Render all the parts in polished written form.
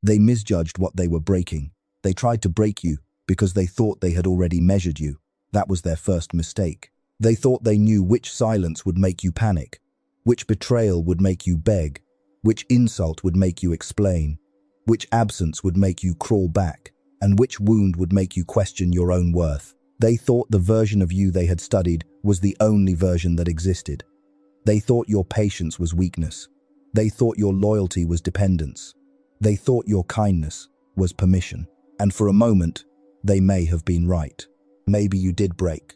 They misjudged what they were breaking. They tried to break you because they thought they had already measured you. That was their first mistake. They thought they knew which silence would make you panic, which betrayal would make you beg, which insult would make you explain, which absence would make you crawl back, and which wound would make you question your own worth. They thought the version of you they had studied was the only version that existed. They thought your patience was weakness. They thought your loyalty was dependence. They thought your kindness was permission. And for a moment, they may have been right. Maybe you did break.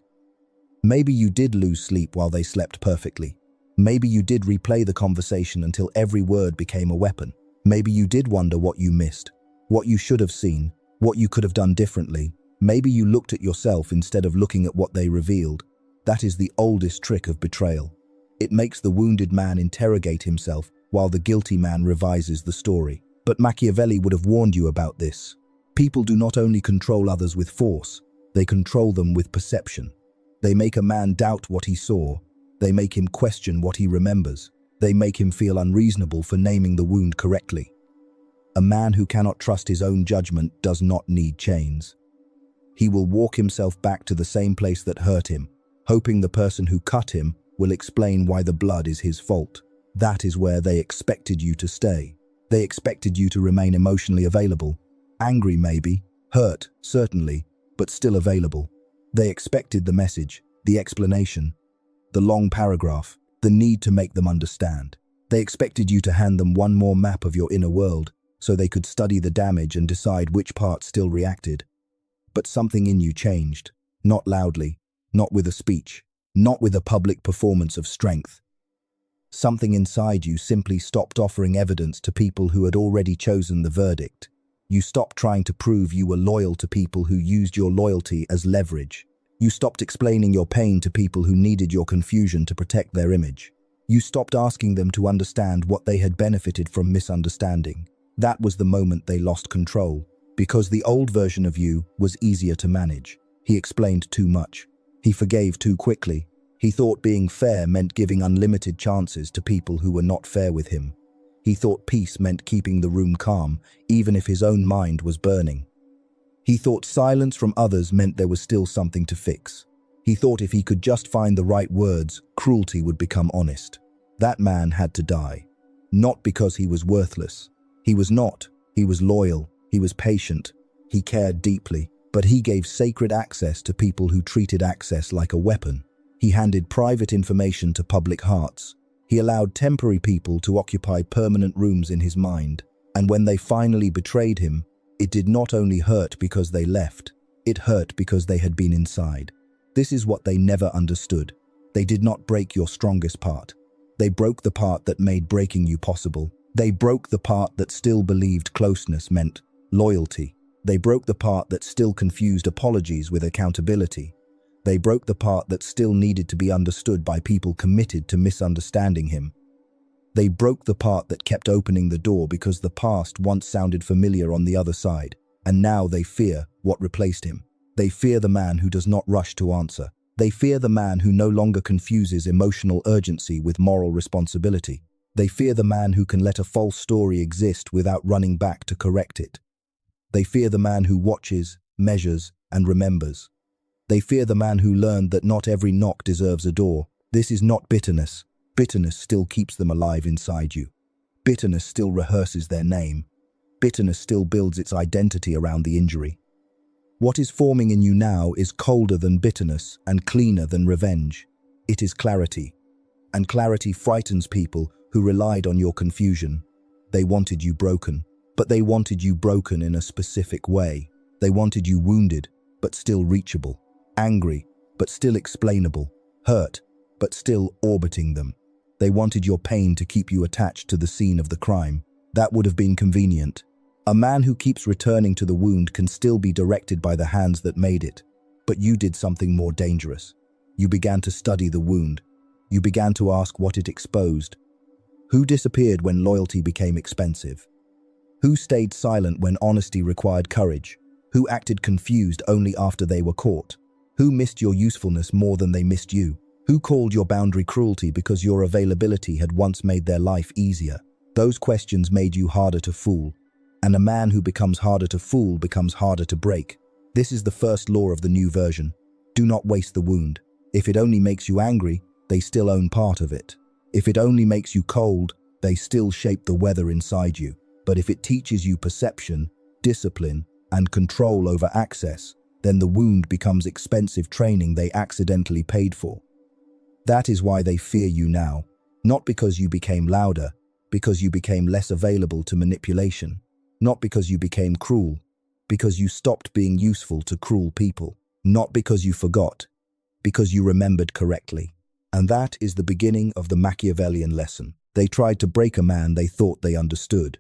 Maybe you did lose sleep while they slept perfectly. Maybe you did replay the conversation until every word became a weapon. Maybe you did wonder what you missed, what you should have seen, what you could have done differently. Maybe you looked at yourself instead of looking at what they revealed. That is the oldest trick of betrayal. It makes the wounded man interrogate himself while the guilty man revises the story. But Machiavelli would have warned you about this. People do not only control others with force, they control them with perception. They make a man doubt what he saw. They make him question what he remembers. They make him feel unreasonable for naming the wound correctly. A man who cannot trust his own judgment does not need chains. He will walk himself back to the same place that hurt him, hoping the person who cut him will explain why the blood is his fault. That is where they expected you to stay. They expected you to remain emotionally available. Angry maybe, hurt certainly, but still available. They expected the message, the explanation, the long paragraph, the need to make them understand. They expected you to hand them one more map of your inner world so they could study the damage and decide which part still reacted. But something in you changed, not loudly, not with a speech, not with a public performance of strength. Something inside you simply stopped offering evidence to people who had already chosen the verdict. You stopped trying to prove you were loyal to people who used your loyalty as leverage. You stopped explaining your pain to people who needed your confusion to protect their image. You stopped asking them to understand what they had benefited from misunderstanding. That was the moment they lost control, because the old version of you was easier to manage. He explained too much. He forgave too quickly. He thought being fair meant giving unlimited chances to people who were not fair with him. He thought peace meant keeping the room calm, even if his own mind was burning. He thought silence from others meant there was still something to fix. He thought if he could just find the right words, cruelty would become honest. That man had to die. Not because he was worthless. He was not. He was loyal. He was patient. He cared deeply. But he gave sacred access to people who treated access like a weapon. He handed private information to public hearts. He allowed temporary people to occupy permanent rooms in his mind. And when they finally betrayed him, it did not only hurt because they left, it hurt because they had been inside. This is what they never understood. They did not break your strongest part. They broke the part that made breaking you possible. They broke the part that still believed closeness meant loyalty. They broke the part that still confused apologies with accountability. They broke the part that still needed to be understood by people committed to misunderstanding him. They broke the part that kept opening the door because the past once sounded familiar on the other side, and now they fear what replaced him. They fear the man who does not rush to answer. They fear the man who no longer confuses emotional urgency with moral responsibility. They fear the man who can let a false story exist without running back to correct it. They fear the man who watches, measures, and remembers. They fear the man who learned that not every knock deserves a door. This is not bitterness. Bitterness still keeps them alive inside you. Bitterness still rehearses their name. Bitterness still builds its identity around the injury. What is forming in you now is colder than bitterness and cleaner than revenge. It is clarity. And clarity frightens people who relied on your confusion. They wanted you broken, but they wanted you broken in a specific way. They wanted you wounded, but still reachable. Angry, but still explainable. Hurt, but still orbiting them. They wanted your pain to keep you attached to the scene of the crime. That would have been convenient. A man who keeps returning to the wound can still be directed by the hands that made it. But you did something more dangerous. You began to study the wound. You began to ask what it exposed. Who disappeared when loyalty became expensive? Who stayed silent when honesty required courage? Who acted confused only after they were caught? Who missed your usefulness more than they missed you? Who called your boundary cruelty because your availability had once made their life easier? Those questions made you harder to fool. And a man who becomes harder to fool becomes harder to break. This is the first law of the new version. Do not waste the wound. If it only makes you angry, they still own part of it. If it only makes you cold, they still shape the weather inside you. But if it teaches you perception, discipline, and control over access, then the wound becomes expensive training they accidentally paid for. That is why they fear you now. Not because you became louder, because you became less available to manipulation. Not because you became cruel, because you stopped being useful to cruel people. Not because you forgot, because you remembered correctly. And that is the beginning of the Machiavellian lesson. They tried to break a man they thought they understood.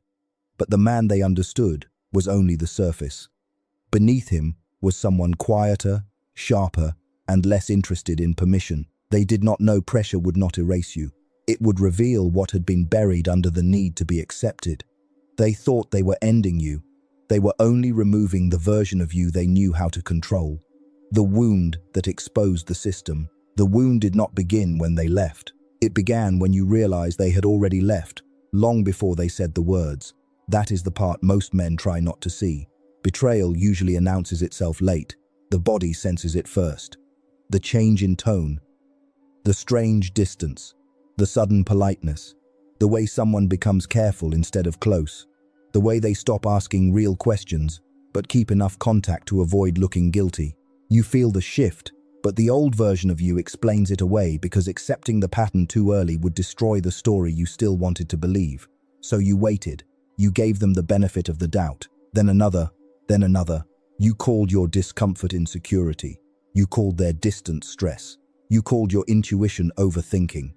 But the man they understood was only the surface. Beneath him was someone quieter, sharper, and less interested in permission. They did not know pressure would not erase you. It would reveal what had been buried under the need to be accepted. They thought they were ending you. They were only removing the version of you they knew how to control. The wound that exposed the system. The wound did not begin when they left. It began when you realized they had already left, long before they said the words. That is the part most men try not to see. Betrayal usually announces itself late. The body senses it first. The change in tone. The strange distance. The sudden politeness. The way someone becomes careful instead of close. The way they stop asking real questions, but keep enough contact to avoid looking guilty. You feel the shift, but the old version of you explains it away because accepting the pattern too early would destroy the story you still wanted to believe. So you waited. You gave them the benefit of the doubt. Then another, then another. You called your discomfort insecurity. You called their distance stress. You called your intuition overthinking.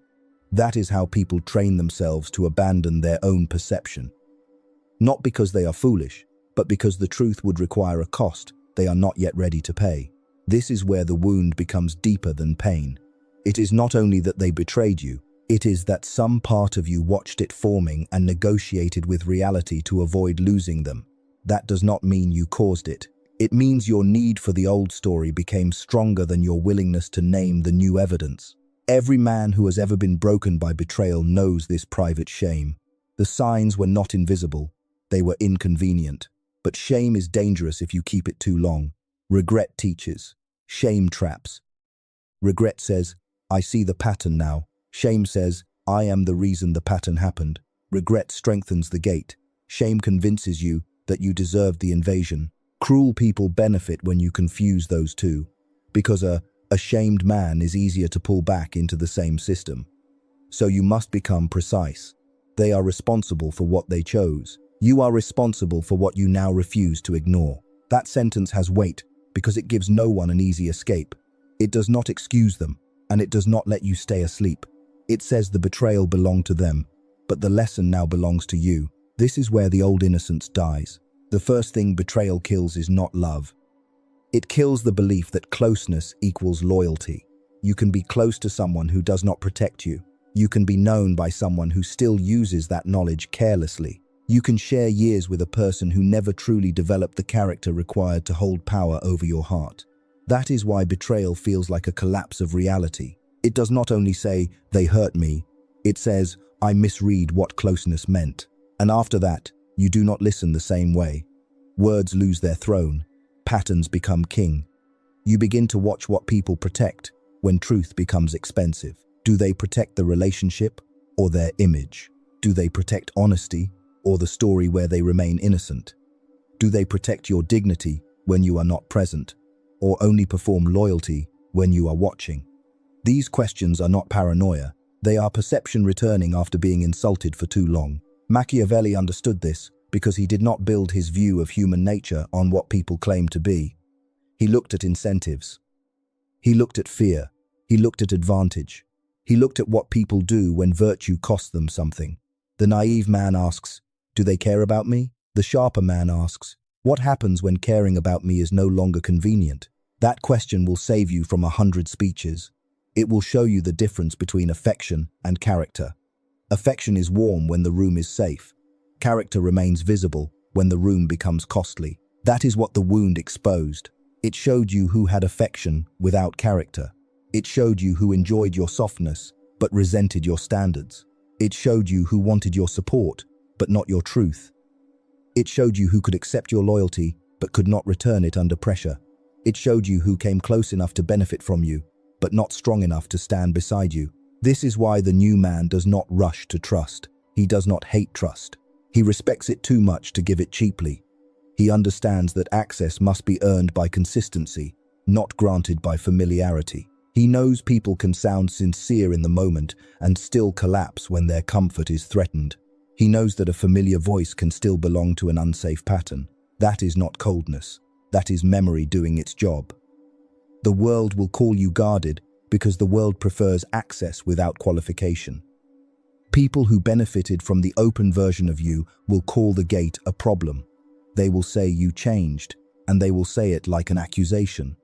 That is how people train themselves to abandon their own perception. Not because they are foolish, but because the truth would require a cost they are not yet ready to pay. This is where the wound becomes deeper than pain. It is not only that they betrayed you, it is that some part of you watched it forming and negotiated with reality to avoid losing them. That does not mean you caused it. It means your need for the old story became stronger than your willingness to name the new evidence. Every man who has ever been broken by betrayal knows this private shame. The signs were not invisible. They were inconvenient. But shame is dangerous if you keep it too long. Regret teaches. Shame traps. Regret says, I see the pattern now. Shame says, I am the reason the pattern happened. Regret strengthens the gate. Shame convinces you that you deserved the invasion. Cruel people benefit when you confuse those two, because a shamed man is easier to pull back into the same system. So you must become precise. They are responsible for what they chose. You are responsible for what you now refuse to ignore. That sentence has weight because it gives no one an easy escape. It does not excuse them, and it does not let you stay asleep. It says the betrayal belonged to them, but the lesson now belongs to you. This is where the old innocence dies. The first thing betrayal kills is not love. It kills the belief that closeness equals loyalty. You can be close to someone who does not protect you. You can be known by someone who still uses that knowledge carelessly. You can share years with a person who never truly developed the character required to hold power over your heart. That is why betrayal feels like a collapse of reality. It does not only say, they hurt me. It says, I misread what closeness meant. And after that, you do not listen the same way. Words lose their throne. Patterns become king. You begin to watch what people protect when truth becomes expensive. Do they protect the relationship or their image? Do they protect honesty or the story where they remain innocent? Do they protect your dignity when you are not present, or only perform loyalty when you are watching? These questions are not paranoia. They are perception returning after being insulted for too long. Machiavelli understood this because he did not build his view of human nature on what people claim to be. He looked at incentives. He looked at fear. He looked at advantage. He looked at what people do when virtue costs them something. The naive man asks, do they care about me? The sharper man asks, what happens when caring about me is no longer convenient? That question will save you from 100 speeches. It will show you the difference between affection and character. Affection is warm when the room is safe. Character remains visible when the room becomes costly. That is what the wound exposed. It showed you who had affection without character. It showed you who enjoyed your softness but resented your standards. It showed you who wanted your support but not your truth. It showed you who could accept your loyalty but could not return it under pressure. It showed you who came close enough to benefit from you, but not strong enough to stand beside you. This is why the new man does not rush to trust. He does not hate trust. He respects it too much to give it cheaply. He understands that access must be earned by consistency, not granted by familiarity. He knows people can sound sincere in the moment and still collapse when their comfort is threatened. He knows that a familiar voice can still belong to an unsafe pattern. That is not coldness. That is memory doing its job. The world will call you guarded because the world prefers access without qualification. People who benefited from the open version of you will call the gate a problem. They will say you changed, and they will say it like an accusation.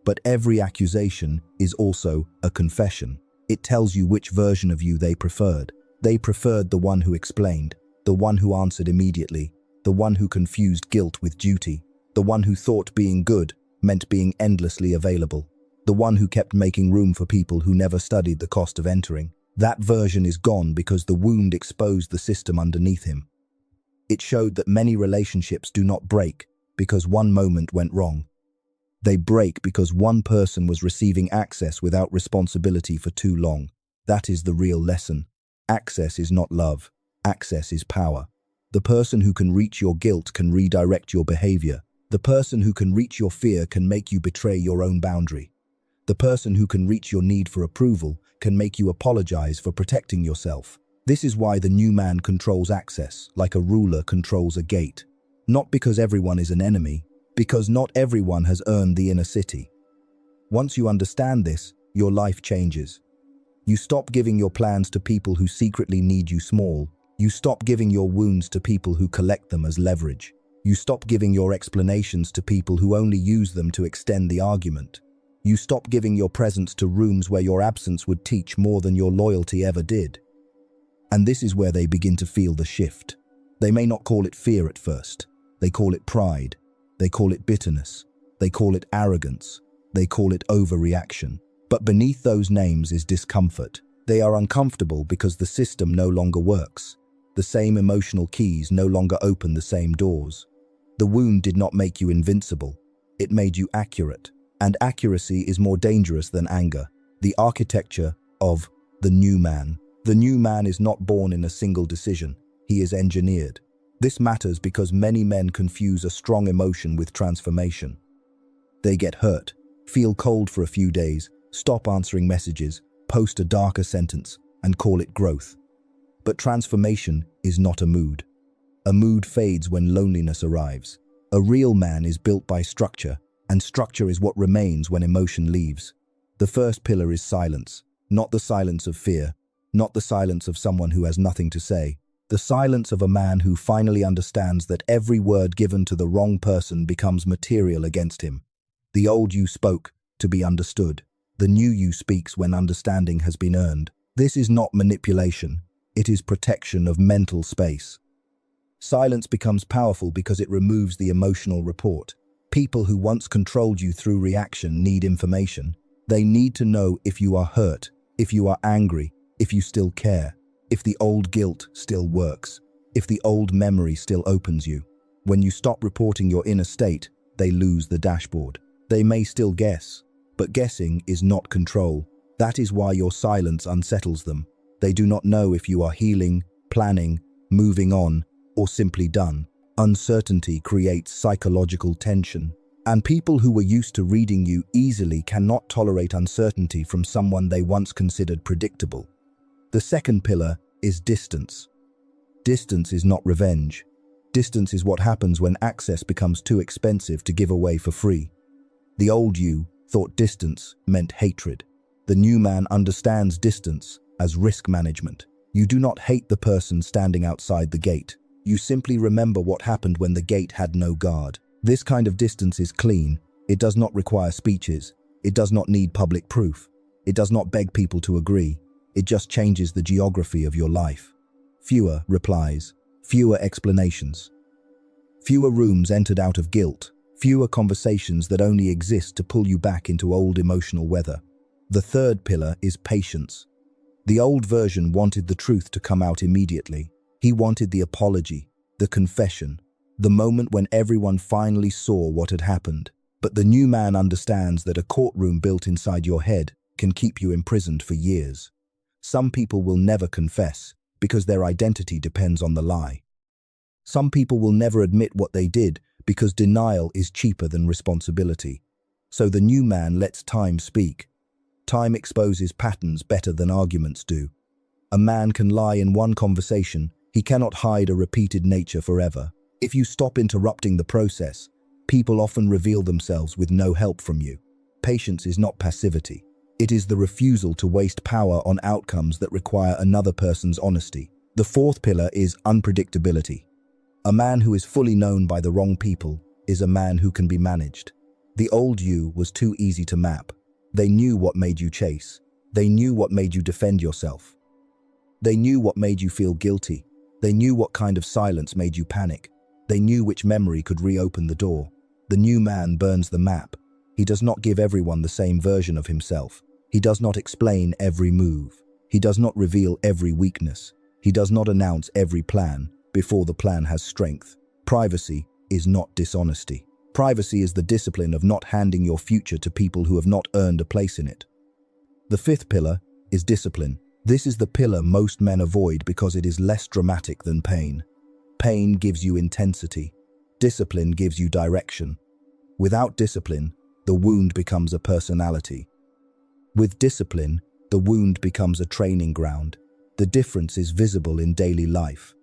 But every accusation is also a confession. It tells you which version of you they preferred. They preferred the one who explained, the one who answered immediately, the one who confused guilt with duty, the one who thought being good meant being endlessly available, the one who kept making room for people who never studied the cost of entering. That version is gone because the wound exposed the system underneath him. It showed that many relationships do not break because one moment went wrong. They break because one person was receiving access without responsibility for too long. That is the real lesson. Access is not love. Access is power. The person who can reach your guilt can redirect your behavior. The person who can reach your fear can make you betray your own boundary. The person who can reach your need for approval can make you apologize for protecting yourself. This is why the new man controls access, like a ruler controls a gate. Not because everyone is an enemy, because not everyone has earned the inner city. Once you understand this, your life changes. You stop giving your plans to people who secretly need you small. You stop giving your wounds to people who collect them as leverage. You stop giving your explanations to people who only use them to extend the argument. You stop giving your presence to rooms where your absence would teach more than your loyalty ever did. And this is where they begin to feel the shift. They may not call it fear at first. They call it pride. They call it bitterness. They call it arrogance. They call it overreaction. But beneath those names is discomfort. They are uncomfortable because the system no longer works. The same emotional keys no longer open the same doors. The wound did not make you invincible. It made you accurate. And accuracy is more dangerous than anger. The architecture of the new man. The new man is not born in a single decision. He is engineered. This matters because many men confuse a strong emotion with transformation. They get hurt, feel cold for a few days, stop answering messages, post a darker sentence, and call it growth. But transformation is not a mood. A mood fades when loneliness arrives. A real man is built by structure, and structure is what remains when emotion leaves. The first pillar is silence, not the silence of fear, not the silence of someone who has nothing to say. The silence of a man who finally understands that every word given to the wrong person becomes material against him. The old you spoke to be understood. The new you speaks when understanding has been earned. This is not manipulation. It is protection of mental space. Silence becomes powerful because it removes the emotional report. People who once controlled you through reaction need information. They need to know if you are hurt, if you are angry, if you still care, if the old guilt still works, if the old memory still opens you. When you stop reporting your inner state, they lose the dashboard. They may still guess, but guessing is not control. That is why your silence unsettles them. They do not know if you are healing, planning, moving on, or simply done. Uncertainty creates psychological tension, and people who were used to reading you easily cannot tolerate uncertainty from someone they once considered predictable. The second pillar is distance. Distance is not revenge. Distance is what happens when access becomes too expensive to give away for free. The old you thought distance meant hatred. The new man understands distance as risk management. You do not hate the person standing outside the gate. You simply remember what happened when the gate had no guard. This kind of distance is clean. It does not require speeches. It does not need public proof. It does not beg people to agree. It just changes the geography of your life. Fewer replies, fewer explanations. Fewer rooms entered out of guilt. Fewer conversations that only exist to pull you back into old emotional weather. The third pillar is patience. The old version wanted the truth to come out immediately. He wanted the apology, the confession, The moment when everyone finally saw what had happened. But the new man understands that a courtroom built inside your head can keep you imprisoned for years. Some people will never confess because their identity depends on the lie. Some people will never admit what they did because denial is cheaper than responsibility. So the new man lets time speak. Time exposes patterns better than arguments do. A man can lie in one conversation, he cannot hide a repeated nature forever. If you stop interrupting the process, people often reveal themselves with no help from you. Patience is not passivity. It is the refusal to waste power on outcomes that require another person's honesty. The fourth pillar is unpredictability. A man who is fully known by the wrong people is a man who can be managed. The old you was too easy to map. They knew what made you chase. They knew what made you defend yourself. They knew what made you feel guilty. They knew what kind of silence made you panic. They knew which memory could reopen the door. The new man burns the map. He does not give everyone the same version of himself. He does not explain every move. He does not reveal every weakness. He does not announce every plan before the plan has strength. Privacy is not dishonesty. Privacy is the discipline of not handing your future to people who have not earned a place in it. The fifth pillar is discipline. This is the pillar most men avoid because it is less dramatic than pain. Pain gives you intensity. Discipline gives you direction. Without discipline, the wound becomes a personality. With discipline, the wound becomes a training ground. The difference is visible in daily life.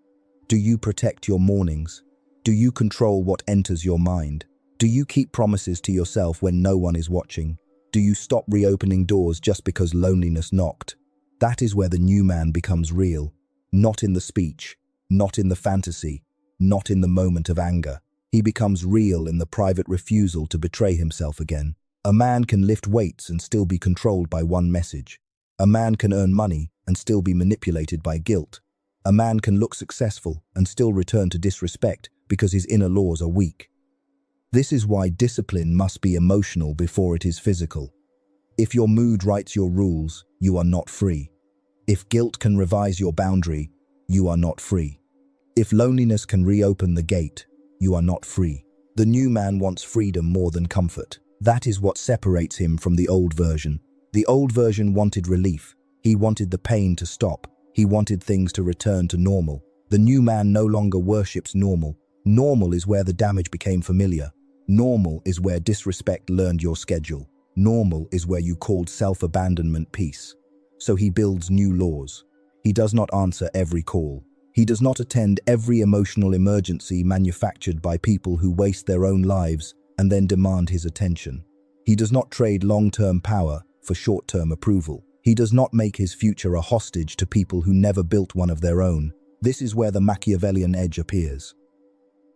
Do you protect your mornings? Do you control what enters your mind? Do you keep promises to yourself when no one is watching? Do you stop reopening doors just because loneliness knocked? That is where the new man becomes real. Not in the speech, not in the fantasy, not in the moment of anger. He becomes real in the private refusal to betray himself again. A man can lift weights and still be controlled by one message. A man can earn money and still be manipulated by guilt. A man can look successful and still return to disrespect because his inner laws are weak. This is why discipline must be emotional before it is physical. If your mood writes your rules, you are not free. If guilt can revise your boundary, you are not free. If loneliness can reopen the gate, you are not free. The new man wants freedom more than comfort. That is what separates him from the old version. The old version wanted relief. He wanted the pain to stop. He wanted things to return to normal. The new man no longer worships normal. Normal is where the damage became familiar. Normal is where disrespect learned your schedule. Normal is where you called self-abandonment peace. So he builds new laws. He does not answer every call. He does not attend every emotional emergency manufactured by people who waste their own lives and then demand his attention. He does not trade long-term power for short-term approval. He does not make his future a hostage to people who never built one of their own. This is where the Machiavellian edge appears.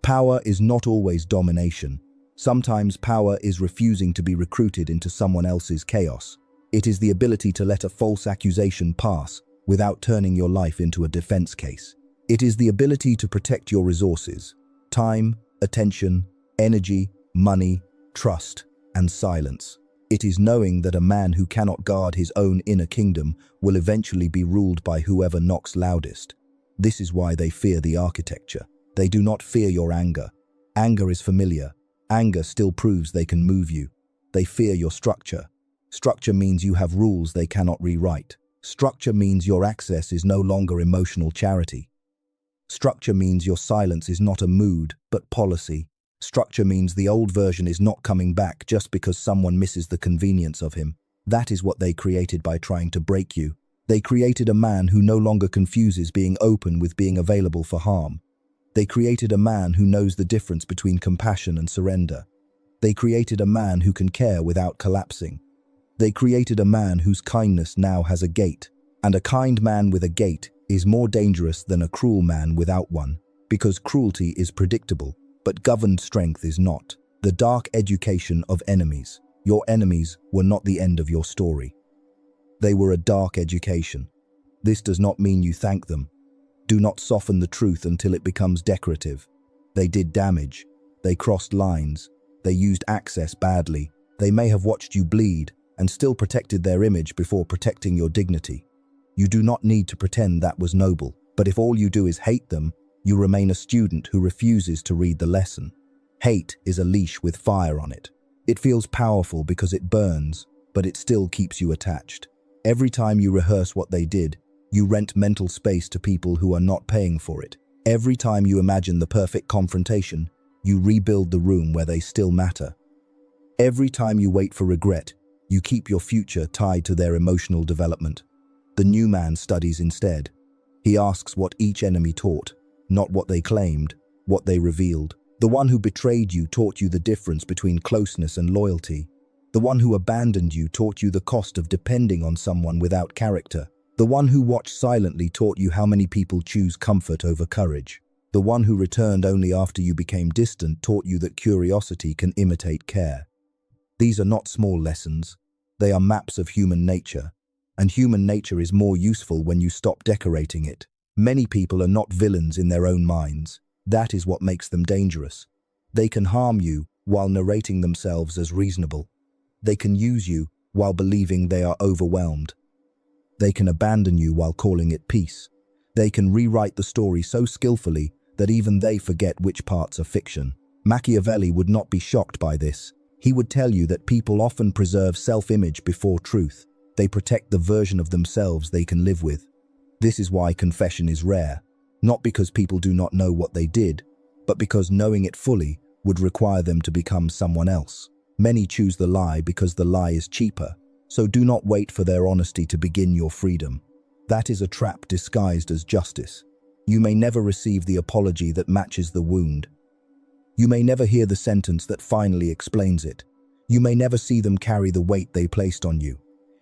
Power is not always domination. Sometimes power is refusing to be recruited into someone else's chaos. It is the ability to let a false accusation pass without turning your life into a defense case. It is the ability to protect your resources: time, attention, energy, money, trust, and silence. It is knowing that a man who cannot guard his own inner kingdom will eventually be ruled by whoever knocks loudest. This is why they fear the architecture. They do not fear your anger. Anger is familiar. Anger still proves they can move you. They fear your structure. Structure means you have rules they cannot rewrite. Structure means your access is no longer emotional charity. Structure means your silence is not a mood, but policy. Structure means the old version is not coming back just because someone misses the convenience of him. That is what they created by trying to break you. They created a man who no longer confuses being open with being available for harm. They created a man who knows the difference between compassion and surrender. They created a man who can care without collapsing. They created a man whose kindness now has a gate. And a kind man with a gate is more dangerous than a cruel man without one, because cruelty is predictable, but governed strength is not. The dark education of enemies. Your enemies were not the end of your story. They were a dark education. This does not mean you thank them. Do not soften the truth until it becomes decorative. They did damage. They crossed lines. They used access badly. They may have watched you bleed and still protected their image before protecting your dignity. You do not need to pretend that was noble, but if all you do is hate them, You remain a student who refuses to read the lesson. Hate is a leash with fire on it. It feels powerful because it burns, but it still keeps you attached. Every time you rehearse what they did, you rent mental space to people who are not paying for it. Every time you imagine the perfect confrontation, you rebuild the room where they still matter. Every time you wait for regret, you keep your future tied to their emotional development. The new man studies instead. He asks what each enemy taught, not what they claimed, what they revealed. The one who betrayed you taught you the difference between closeness and loyalty. The one who abandoned you taught you the cost of depending on someone without character. The one who watched silently taught you how many people choose comfort over courage. The one who returned only after you became distant taught you that curiosity can imitate care. These are not small lessons. They are maps of human nature. And human nature is more useful when you stop decorating it. Many people are not villains in their own minds. That is what makes them dangerous. They can harm you while narrating themselves as reasonable. They can use you while believing they are overwhelmed. They can abandon you while calling it peace. They can rewrite the story so skillfully that even they forget which parts are fiction. Machiavelli would not be shocked by this. He would tell you that people often preserve self-image before truth. They protect the version of themselves they can live with. This is why confession is rare, not because people do not know what they did, but because knowing it fully would require them to become someone else. Many choose the lie because the lie is cheaper, so do not wait for their honesty to begin your freedom. That is a trap disguised as justice. You may never receive the apology that matches the wound. You may never hear the sentence that finally explains it. You may never see them carry the weight they placed on you.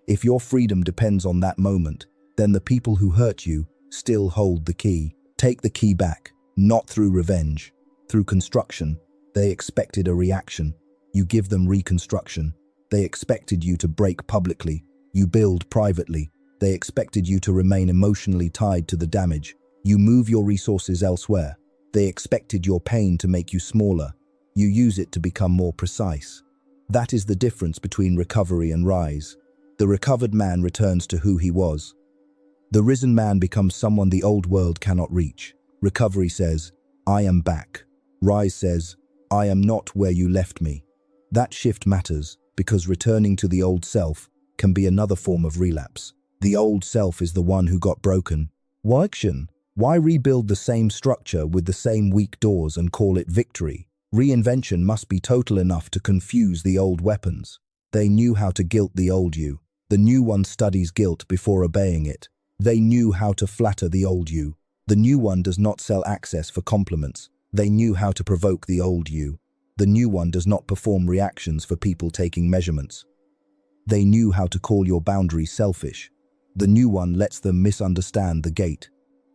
If your freedom depends on that moment, then the people who hurt you still hold the key. Take the key back, not through revenge. Through construction, they expected a reaction. You give them reconstruction. They expected you to break publicly. You build privately. They expected you to remain emotionally tied to the damage. You move your resources elsewhere. They expected your pain to make you smaller. You use it to become more precise. That is the difference between recovery and rise. The recovered man returns to who he was. The risen man becomes someone the old world cannot reach. Recovery says, I am back. Rise says, I am not where you left me. That shift matters because returning to the old self can be another form of relapse. The old self is the one who got broken. Why rebuild the same structure with the same weak doors and call it victory? Reinvention must be total enough to confuse the old weapons. They knew how to guilt the old you. The new one studies guilt before obeying it. They knew how to flatter the old you. The new one does not sell access for compliments. They knew how to provoke the old you. The new one does not perform reactions for people taking measurements. They knew how to call your boundaries selfish. The new one lets them misunderstand the gate.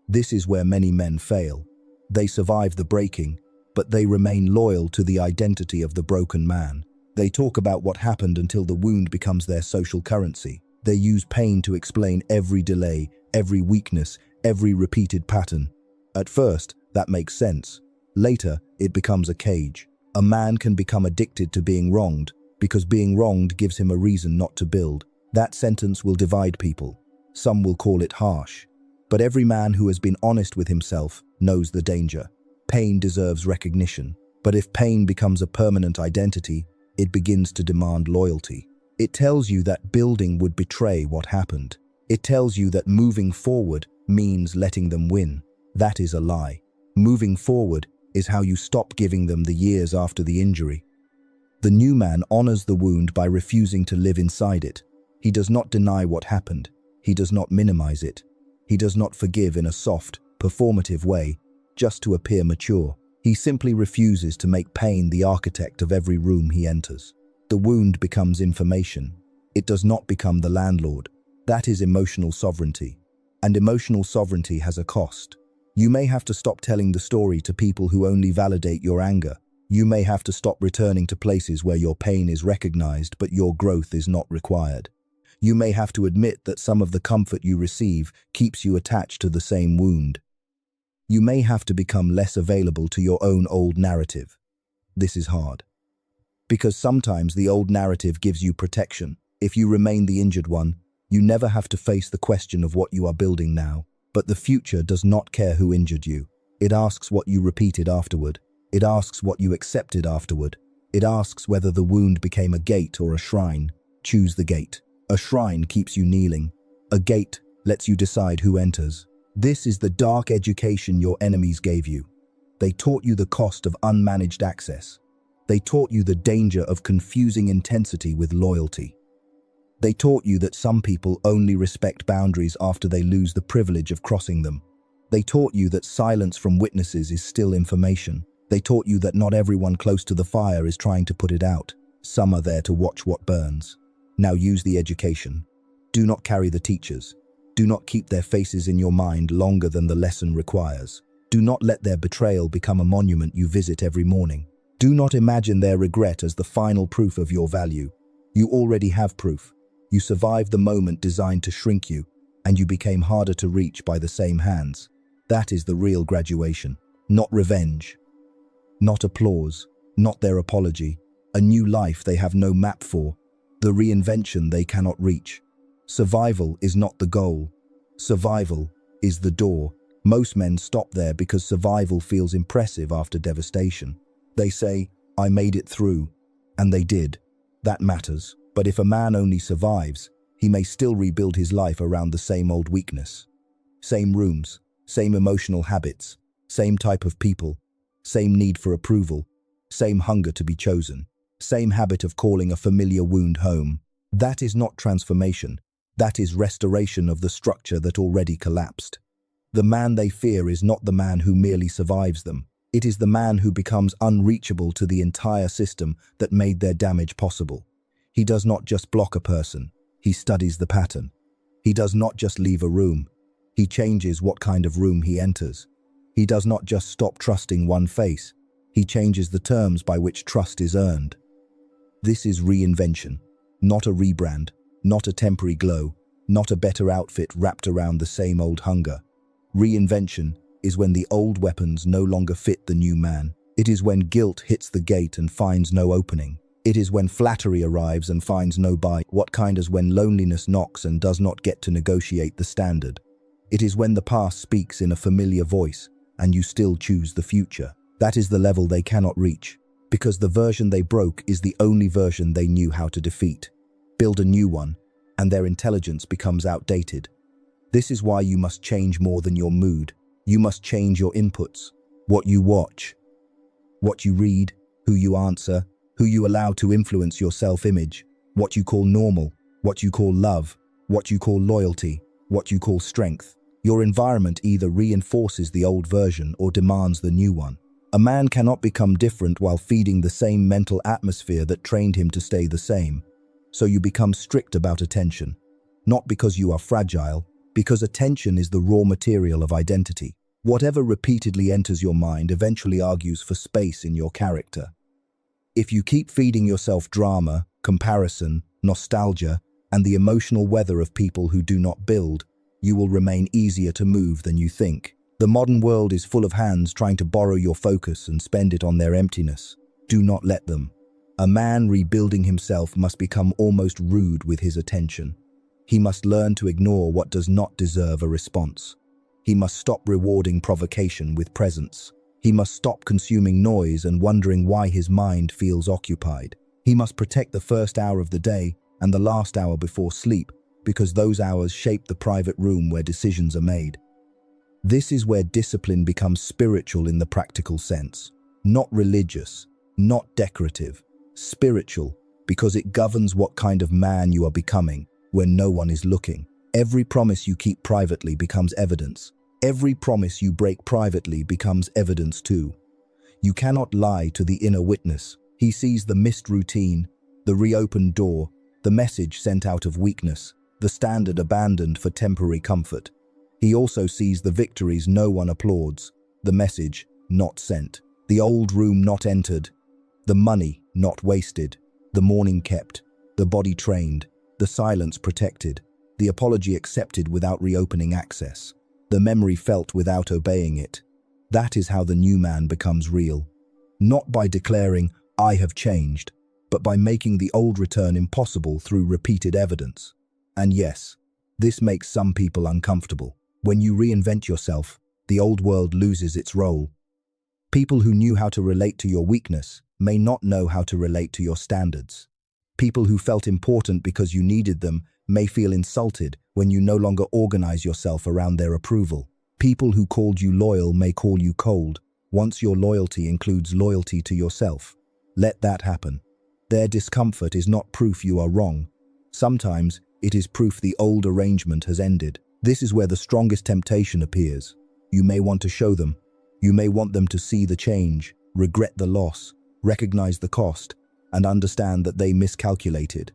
This is where many men fail. They survive the breaking, but they remain loyal to the identity of the broken man. They talk about what happened until the wound becomes their social currency. They use pain to explain every delay, every weakness, every repeated pattern. At first, that makes sense. Later, it becomes a cage. A man can become addicted to being wronged because being wronged gives him a reason not to build. That sentence will divide people. Some will call it harsh. But every man who has been honest with himself knows the danger. Pain deserves recognition. But if pain becomes a permanent identity, it begins to demand loyalty. It tells you that building would betray what happened. It tells you that moving forward means letting them win. That is a lie. Moving forward is how you stop giving them the years after the injury. The new man honors the wound by refusing to live inside it. He does not deny what happened. He does not minimize it. He does not forgive in a soft, performative way, just to appear mature. He simply refuses to make pain the architect of every room he enters. The wound becomes information. It does not become the landlord. That is emotional sovereignty. And emotional sovereignty has a cost. You may have to stop telling the story to people who only validate your anger. You may have to stop returning to places where your pain is recognized but your growth is not required. You may have to admit that some of the comfort you receive keeps you attached to the same wound. You may have to become less available to your own old narrative. This is hard. Because sometimes the old narrative gives you protection. If you remain the injured one, you never have to face the question of what you are building now. But the future does not care who injured you. It asks what you repeated afterward. It asks what you accepted afterward. It asks whether the wound became a gate or a shrine. Choose the gate. A shrine keeps you kneeling. A gate lets you decide who enters. This is the dark education your enemies gave you. They taught you the cost of unmanaged access. They taught you the danger of confusing intensity with loyalty. They taught you that some people only respect boundaries after they lose the privilege of crossing them. They taught you that silence from witnesses is still information. They taught you that not everyone close to the fire is trying to put it out. Some are there to watch what burns. Now use the education. Do not carry the teachers. Do not keep their faces in your mind longer than the lesson requires. Do not let their betrayal become a monument you visit every morning. Do not imagine their regret as the final proof of your value. You already have proof. You survived the moment designed to shrink you, and you became harder to reach by the same hands. That is the real graduation. Not revenge. Not applause. Not their apology. A new life they have no map for. The reinvention they cannot reach. Survival is not the goal. Survival is the door. Most men stop there because survival feels impressive after devastation. They say, "I made it through," and they did. That matters. But if a man only survives, he may still rebuild his life around the same old weakness. Same rooms, same emotional habits, same type of people, same need for approval, same hunger to be chosen, same habit of calling a familiar wound home. That is not transformation. That is restoration of the structure that already collapsed. The man they fear is not the man who merely survives them. It is the man who becomes unreachable to the entire system that made their damage possible. He does not just block a person, he studies the pattern. He does not just leave a room, he changes what kind of room he enters. He does not just stop trusting one face, he changes the terms by which trust is earned. This is reinvention, not a rebrand, not a temporary glow, not a better outfit wrapped around the same old hunger. Reinvention is when the old weapons no longer fit the new man. It is when guilt hits the gate and finds no opening. It is when flattery arrives and finds no bite. What kind is when loneliness knocks and does not get to negotiate the standard. It is when the past speaks in a familiar voice and you still choose the future. That is the level they cannot reach, because the version they broke is the only version they knew how to defeat. Build a new one, and their intelligence becomes outdated. This is why you must change more than your mood. You must change your inputs, what you watch, what you read, who you answer, who you allow to influence your self-image, what you call normal, what you call love, what you call loyalty, what you call strength. Your environment either reinforces the old version or demands the new one. A man cannot become different while feeding the same mental atmosphere that trained him to stay the same. So you become strict about attention. Not because you are fragile, because attention is the raw material of identity. Whatever repeatedly enters your mind eventually argues for space in your character. If you keep feeding yourself drama, comparison, nostalgia, and the emotional weather of people who do not build, you will remain easier to move than you think. The modern world is full of hands trying to borrow your focus and spend it on their emptiness. Do not let them. A man rebuilding himself must become almost rude with his attention. He must learn to ignore what does not deserve a response. He must stop rewarding provocation with presence. He must stop consuming noise and wondering why his mind feels occupied. He must protect the first hour of the day and the last hour before sleep, because those hours shape the private room where decisions are made. This is where discipline becomes spiritual in the practical sense. Not religious, not decorative. Spiritual, because it governs what kind of man you are becoming when no one is looking. Every promise you keep privately becomes evidence. Every promise you break privately becomes evidence too. You cannot lie to the inner witness. He sees the missed routine, the reopened door, the message sent out of weakness, the standard abandoned for temporary comfort. He also sees the victories no one applauds, the message not sent, the old room not entered, the money not wasted, the morning kept, the body trained, the silence protected, the apology accepted without reopening access, the memory felt without obeying it. That is how the new man becomes real. Not by declaring, "I have changed," but by making the old return impossible through repeated evidence. And yes, this makes some people uncomfortable. When you reinvent yourself, the old world loses its role. People who knew how to relate to your weakness may not know how to relate to your standards. People who felt important because you needed them may feel insulted when you no longer organize yourself around their approval. People who called you loyal may call you cold, once your loyalty includes loyalty to yourself. Let that happen. Their discomfort is not proof you are wrong. Sometimes it is proof the old arrangement has ended. This is where the strongest temptation appears. You may want to show them. You may want them to see the change, regret the loss, recognize the cost, and understand that they miscalculated.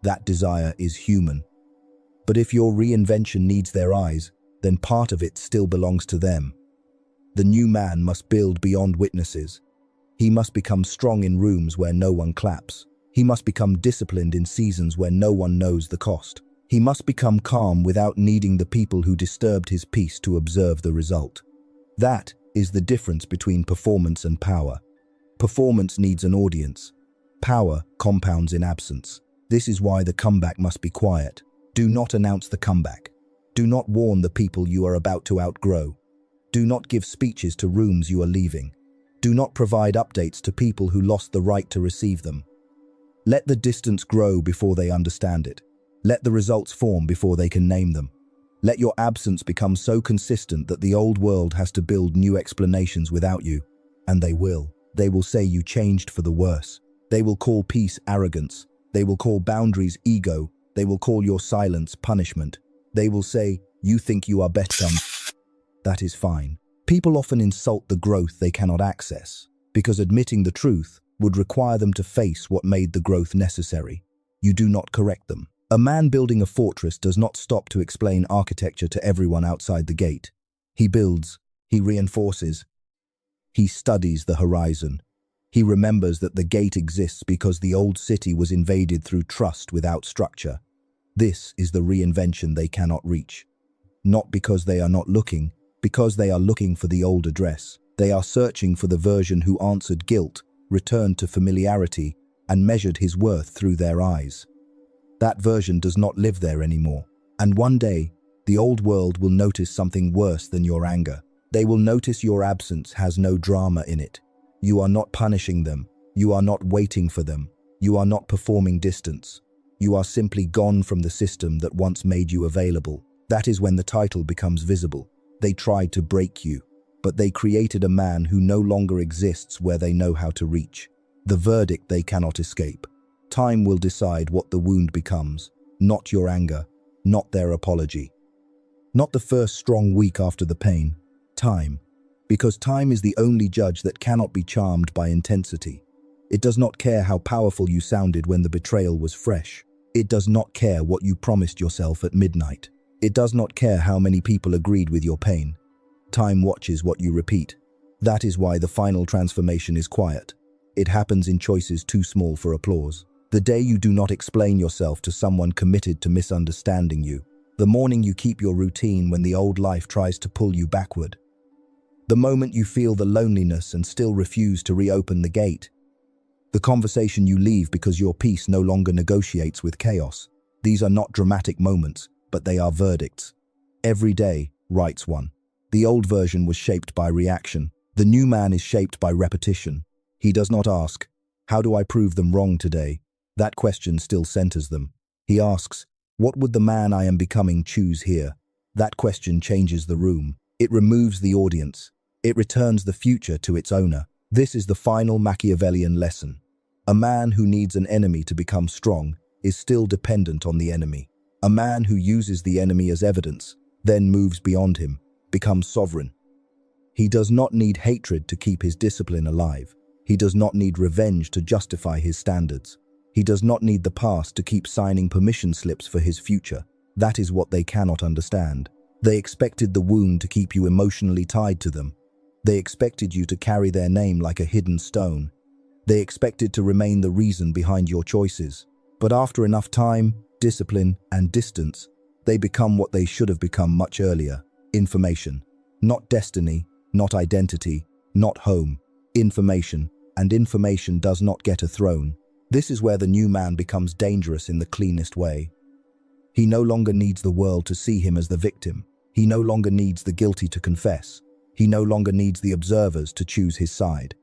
That desire is human. But if your reinvention needs their eyes, then part of it still belongs to them. The new man must build beyond witnesses. He must become strong in rooms where no one claps. He must become disciplined in seasons where no one knows the cost. He must become calm without needing the people who disturbed his peace to observe the result. That is the difference between performance and power. Performance needs an audience. Power compounds in absence. This is why the comeback must be quiet. Do not announce the comeback. Do not warn the people you are about to outgrow. Do not give speeches to rooms you are leaving. Do not provide updates to people who lost the right to receive them. Let the distance grow before they understand it. Let the results form before they can name them. Let your absence become so consistent that the old world has to build new explanations without you. And they will. They will say you changed for the worse. They will call peace arrogance. They will call boundaries ego. They will call your silence punishment. They will say, you think you are better. That is fine. People often insult the growth they cannot access, because admitting the truth would require them to face what made the growth necessary. You do not correct them. A man building a fortress does not stop to explain architecture to everyone outside the gate. He builds, he reinforces, he studies the horizon. He remembers that the gate exists because the old city was invaded through trust without structure. This is the reinvention they cannot reach. Not because they are not looking, because they are looking for the old address. They are searching for the version who answered guilt, returned to familiarity, and measured his worth through their eyes. That version does not live there anymore. And one day, the old world will notice something worse than your anger. They will notice your absence has no drama in it. You are not punishing them. You are not waiting for them. You are not performing distance. You are simply gone from the system that once made you available. That is when the title becomes visible. They tried to break you, but they created a man who no longer exists where they know how to reach. The verdict they cannot escape. Time will decide what the wound becomes, not your anger, not their apology. Not the first strong week after the pain. Time. Because time is the only judge that cannot be charmed by intensity. It does not care how powerful you sounded when the betrayal was fresh. It does not care what you promised yourself at midnight. It does not care how many people agreed with your pain. Time watches what you repeat. That is why the final transformation is quiet. It happens in choices too small for applause. The day you do not explain yourself to someone committed to misunderstanding you. The morning you keep your routine when the old life tries to pull you backward. The moment you feel the loneliness and still refuse to reopen the gate. The conversation you leave because your peace no longer negotiates with chaos. These are not dramatic moments, but they are verdicts. Every day writes one. The old version was shaped by reaction. The new man is shaped by repetition. He does not ask, how do I prove them wrong today? That question still centers them. He asks, what would the man I am becoming choose here? That question changes the room. It removes the audience. It returns the future to its owner. This is the final Machiavellian lesson. A man who needs an enemy to become strong is still dependent on the enemy. A man who uses the enemy as evidence, then moves beyond him, becomes sovereign. He does not need hatred to keep his discipline alive. He does not need revenge to justify his standards. He does not need the past to keep signing permission slips for his future. That is what they cannot understand. They expected the wound to keep you emotionally tied to them. They expected you to carry their name like a hidden stone. They expected to remain the reason behind your choices. But after enough time, discipline, and distance, they become what they should have become much earlier. Information. Not destiny, not identity, not home. Information. And information does not get a throne. This is where the new man becomes dangerous in the cleanest way. He no longer needs the world to see him as the victim. He no longer needs the guilty to confess. He no longer needs the observers to choose his side.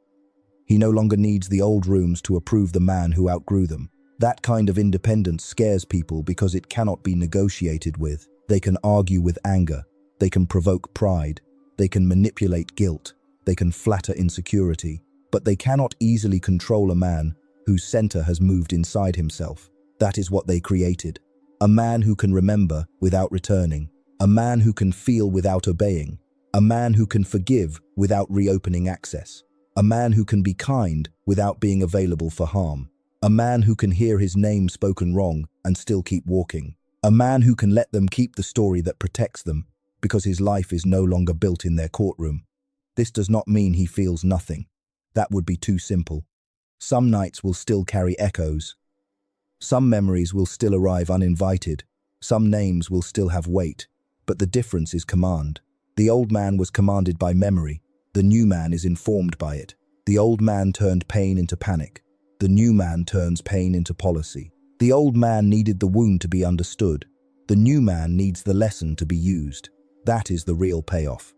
He no longer needs the old rooms to approve the man who outgrew them. That kind of independence scares people because it cannot be negotiated with. They can argue with anger. They can provoke pride. They can manipulate guilt. They can flatter insecurity. But they cannot easily control a man whose center has moved inside himself. That is what they created. A man who can remember without returning. A man who can feel without obeying. A man who can forgive without reopening access. A man who can be kind without being available for harm. A man who can hear his name spoken wrong and still keep walking. A man who can let them keep the story that protects them because his life is no longer built in their courtroom. This does not mean he feels nothing. That would be too simple. Some nights will still carry echoes. Some memories will still arrive uninvited. Some names will still have weight. But the difference is command. The old man was commanded by memory. The new man is informed by it. The old man turned pain into panic. The new man turns pain into policy. The old man needed the wound to be understood. The new man needs the lesson to be used. That is the real payoff.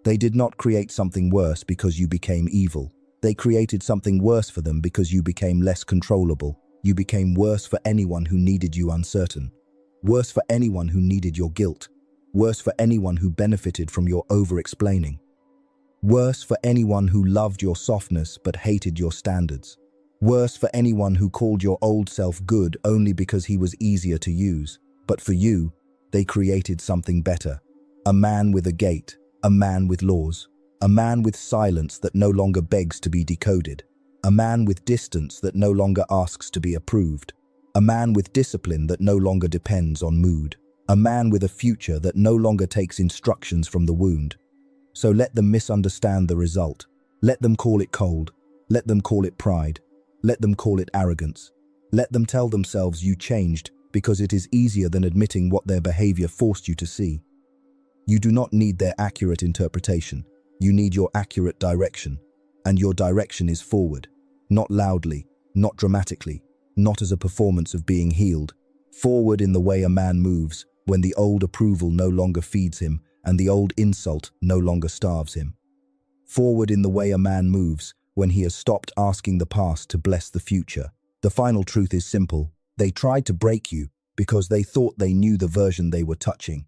They did not create something worse because you became evil. They created something worse for them because you became less controllable. You became worse for anyone who needed you uncertain. Worse for anyone who needed your guilt. Worse for anyone who benefited from your over-explaining. Worse for anyone who loved your softness but hated your standards. Worse for anyone who called your old self good only because he was easier to use. But for you, they created something better. A man with a gate, a man with laws, a man with silence that no longer begs to be decoded, a man with distance that no longer asks to be approved, a man with discipline that no longer depends on mood, a man with a future that no longer takes instructions from the wound. So let them misunderstand the result. Let them call it cold. Let them call it pride. Let them call it arrogance. Let them tell themselves you changed because it is easier than admitting what their behavior forced you to see. You do not need their accurate interpretation. You need your accurate direction. And your direction is forward. Not loudly, not dramatically, not as a performance of being healed. Forward in the way a man moves when the old approval no longer feeds him and the old insult no longer starves him. Forward in the way a man moves when he has stopped asking the past to bless the future. The final truth is simple. They tried to break you because they thought they knew the version they were touching.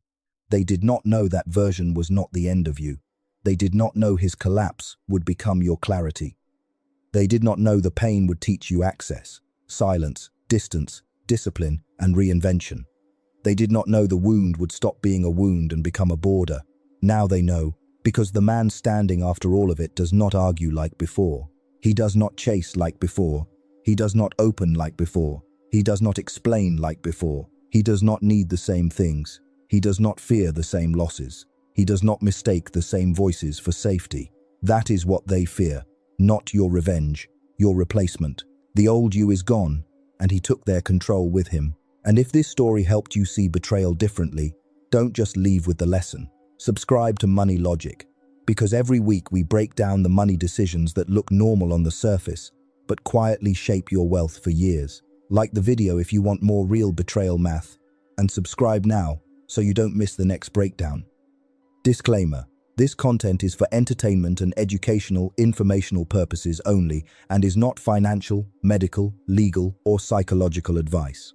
They did not know that version was not the end of you. They did not know his collapse would become your clarity. They did not know the pain would teach you access, silence, distance, discipline, and reinvention. They did not know the wound would stop being a wound and become a border. Now they know, because the man standing after all of it does not argue like before. He does not chase like before. He does not open like before. He does not explain like before. He does not need the same things. He does not fear the same losses. He does not mistake the same voices for safety. That is what they fear, not your revenge, your replacement. The old you is gone, and he took their control with him. And if this story helped you see betrayal differently, don't just leave with the lesson. Subscribe to Money Logic, because every week we break down the money decisions that look normal on the surface, but quietly shape your wealth for years. Like the video if you want more real betrayal math, and subscribe now so you don't miss the next breakdown. Disclaimer: this content is for entertainment and educational, informational purposes only and is not financial, medical, legal, or psychological advice.